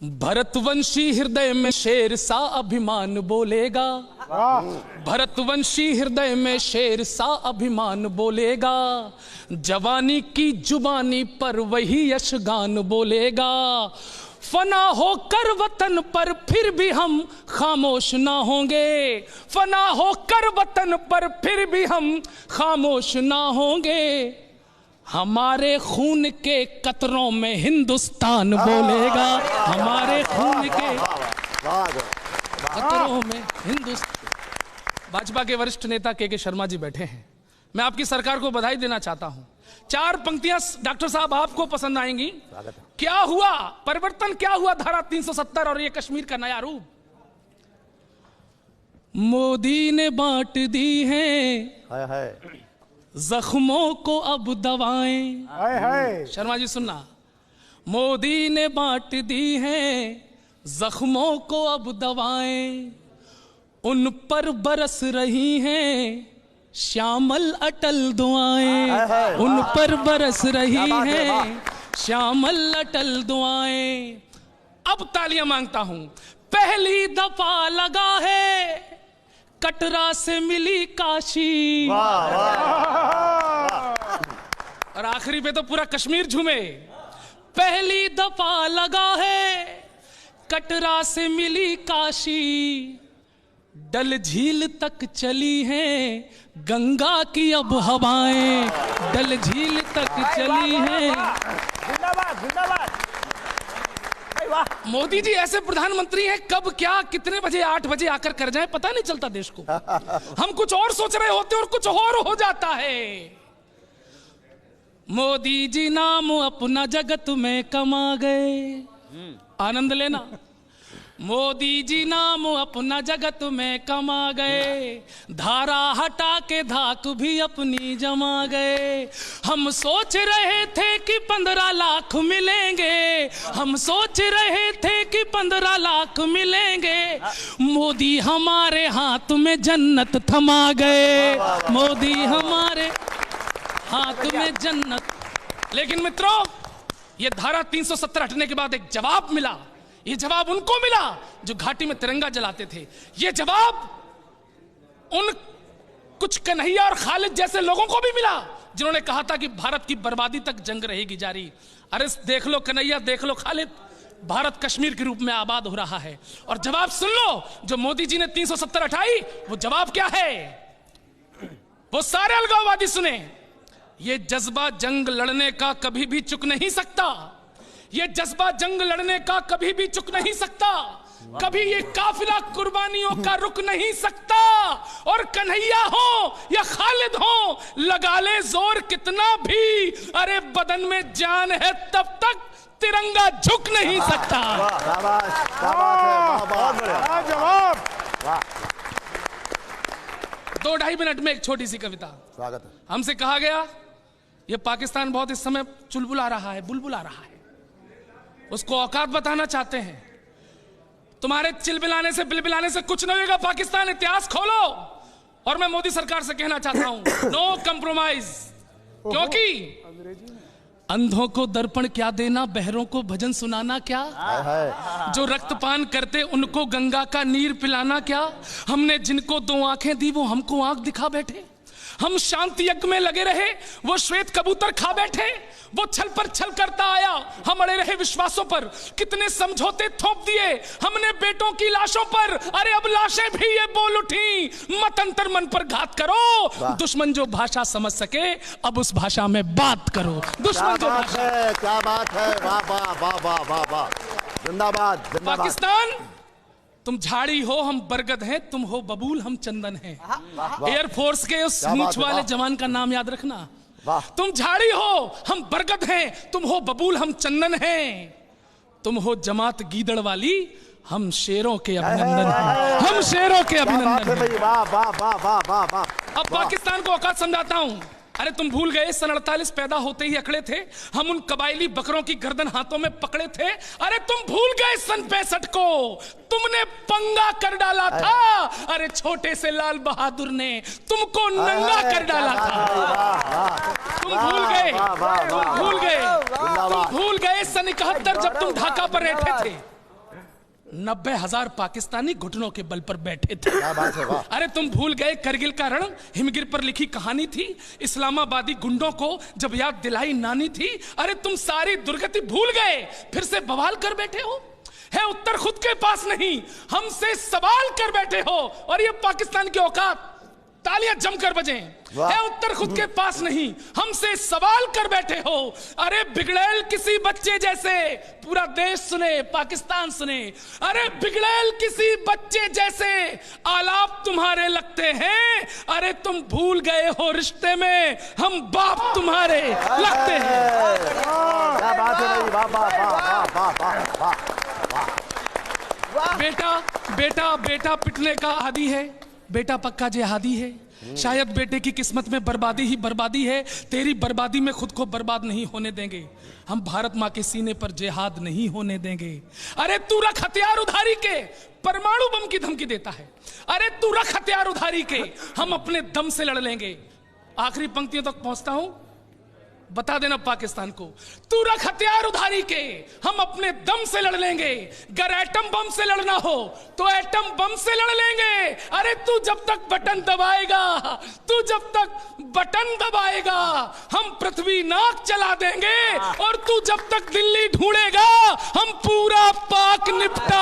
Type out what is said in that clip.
भरतवंशी हृदय में शेर सा अभिमान बोलेगा, भरतवंशी हृदय में शेर सा अभिमान बोलेगा, जवानी की जुबानी पर वही यशगान बोलेगा। फना होकर वतन पर फिर भी हम खामोश ना होंगे, फना होकर वतन पर फिर भी हम खामोश ना होंगे। हमारे खून के कतरों में हिंदुस्तान बोलेगा, हमारे खून के कतरों में हिंदुस्तान। भाजपा के वरिष्ठ नेता के शर्मा जी बैठे हैं, मैं आपकी सरकार को बधाई देना चाहता हूं। 4 पंक्तियां डॉक्टर साहब आपको पसंद आएंगी। क्या हुआ परिवर्तन, क्या हुआ धारा 370 और ये कश्मीर का नया रूप। मोदी ने बांट दी है जख्मों को अब दवाएं। शर्मा जी सुनना, मोदी ने बांट दी हैं जख्मों को अब दवाएं, उन पर बरस रही हैं श्यामल अटल दुआएं, उन पर बरस रही हैं श्यामल अटल दुआएं। अब तालियां मांगता हूं, पहली दफा लगा है कटरा से मिली काशी, और आखिरी पे तो पूरा कश्मीर झूमे। पहली दफा लगा है कटरा से मिली काशी, डल झील तक चली हैं गंगा की अब हवाएं, डल झील तक चली हैं। जिंदाबाद जिंदाबाद। मोदी जी ऐसे प्रधानमंत्री हैं, कब क्या कितने बजे 8 बजे आकर कर जाए पता नहीं चलता देश को। हम कुछ और सोच रहे होते और कुछ और हो जाता है। मोदी जी नाम अपना जगत में कमा गए, आनंद लेना। मोदी जी नाम अपना जगत में कमा गए, धारा हटा के धाक भी अपनी जमा गए। हम सोच रहे थे कि 15 लाख मिलेंगे, हम सोच रहे थे कि 15 लाख मिलेंगे, मोदी हमारे हाथ में जन्नत थमा गए, मोदी हमारे हाथ में जन्नत। लेकिन मित्रों, ये धारा 370 हटने के बाद एक जवाब मिला। ये जवाब उनको मिला जो घाटी में तिरंगा जलाते थे। ये जवाब उन कुछ कन्हैया और खालिद जैसे लोगों को भी मिला जिन्होंने कहा था कि भारत की बर्बादी तक जंग रहेगी जारी। अरे देख लो कन्हैया, देख लो खालिद, भारत कश्मीर के रूप में आबाद हो रहा है। और जवाब सुन लो, जो मोदी जी ने 370 हटाई, वो जवाब क्या है, वो सारे अलगाववादी सुने। ये जज्बा जंग लड़ने का कभी भी चुक नहीं सकता, ये जज्बा जंग लड़ने का कभी भी चुक नहीं सकता, कभी ये काफिला कुर्बानियों का रुक नहीं सकता। और कन्हैया हो या खालिद हो, लगा ले जोर कितना भी, अरे बदन में जान है तब तक तिरंगा झुक नहीं सकता। दो 2.5 मिनट में एक छोटी सी कविता। स्वागत है। हमसे कहा गया ये पाकिस्तान बहुत इस समय चुलबुला रहा है, बुलबुला रहा है, उसको औकात बताना चाहते हैं। तुम्हारे चिलबिलाने से बिलबिलाने से कुछ नहीं होगा। पाकिस्तान इतिहास खोलो। और मैं मोदी सरकार से कहना चाहता हूं, नो कंप्रोमाइज, क्योंकि अंधों को दर्पण क्या देना, बहरों को भजन सुनाना क्या, जो रक्तपान करते उनको गंगा का नीर पिलाना क्या। हमने जिनको 2 आंखें दी वो हमको आंख दिखा बैठे, हम शांति यज्ञ में लगे रहे वो श्वेत कबूतर खा बैठे। वो छल पर छल करता आया, हम अड़े रहे विश्वासों पर, कितने समझौते थोप दिए हमने बेटों की लाशों पर। अरे अब लाशें भी ये बोल उठी, मत अंतर मन पर घात करो, दुश्मन जो भाषा समझ सके अब उस भाषा में बात करो। दुश्मन जो भाषा, क्या बात है, वाह वाह वाह वाह वाह वाह, जिंदाबाद। पाकिस्तान, तुम झाड़ी हो हम बरगद हैं, तुम हो बबूल हम चंदन हैं। एयरफोर्स के उस मूंछ वाले जवान का नाम याद रखना। तुम झाड़ी हो हम बरगद हैं, तुम हो बबूल हम चंदन हैं, तुम हो जमात गीदड़ वाली, हम शेरों के अभिनंदन हैं, हम शेरों के अभिनंदन हैं। अब पाकिस्तान को औकात समझाता हूं। अरे तुम भूल गए सन 48 पैदा होते ही अकड़े थे, हम उन कबायली बकरों की गर्दन हाथों में पकड़े थे। अरे तुम भूल गए सन 65 को, तुमने पंगा कर डाला था। अरे छोटे से लाल बहादुर ने तुमको नंगा कर डाला था। तुम भूल गए, तुम भूल गए, तुम भूल गए सन 71 जब तुम ढाका पर बैठे थे। 90,000 पाकिस्तानी घुटनों के बल पर बैठे थे। क्या बात है, वाह। अरे तुम भूल गए करगिल का रण हिमगिर पर लिखी कहानी थी, इस्लामाबादी गुंडों को जब याद दिलाई नानी थी। अरे तुम सारी दुर्गति भूल गए, फिर से बवाल कर बैठे हो। है उत्तर खुद के पास नहीं, हमसे सवाल कर बैठे हो। और ये पाकिस्तान की औकात, तालियां जमकर बजें। है उत्तर खुद के पास नहीं, हमसे सवाल कर बैठे हो। अरे बिगड़ैल किसी बच्चे जैसे, पूरा देश सुने, पाकिस्तान सुने। अरे बिगड़ैल किसी बच्चे जैसे आलाप तुम्हारे लगते हैं। अरे तुम भूल गए हो रिश्ते में हम बाप तुम्हारे लगते हैं। क्या बात है भाई, वाह वाह वाह वाह वाह वाह। बेटा बेटा बेटा पिटने का आदी है, बेटा पक्का जिहादी है। शायद बेटे की किस्मत में बर्बादी ही बर्बादी है। तेरी बर्बादी में खुद को बर्बाद नहीं होने देंगे हम, भारत माँ के सीने पर जिहाद नहीं होने देंगे। अरे तू रख हथियार उधारी के, परमाणु बम की धमकी देता है। अरे तू रख हथियार उधारी के, हम अपने दम से लड़ लेंगे। आखिरी पंक्तियों तक पहुंचता हूं, बता देना पाकिस्तान को। तू रख हथियार उधारी के, हम अपने दम से लड़ लेंगे। अगर एटम बम से लड़ना हो तो एटम बम से लड़ लेंगे। अरे तू जब तक बटन दबाएगा, तू जब तक बटन दबाएगा, हम पृथ्वी नाक चला देंगे। और तू जब तक दिल्ली ढूंढेगा, हम पूरा पाक निपटा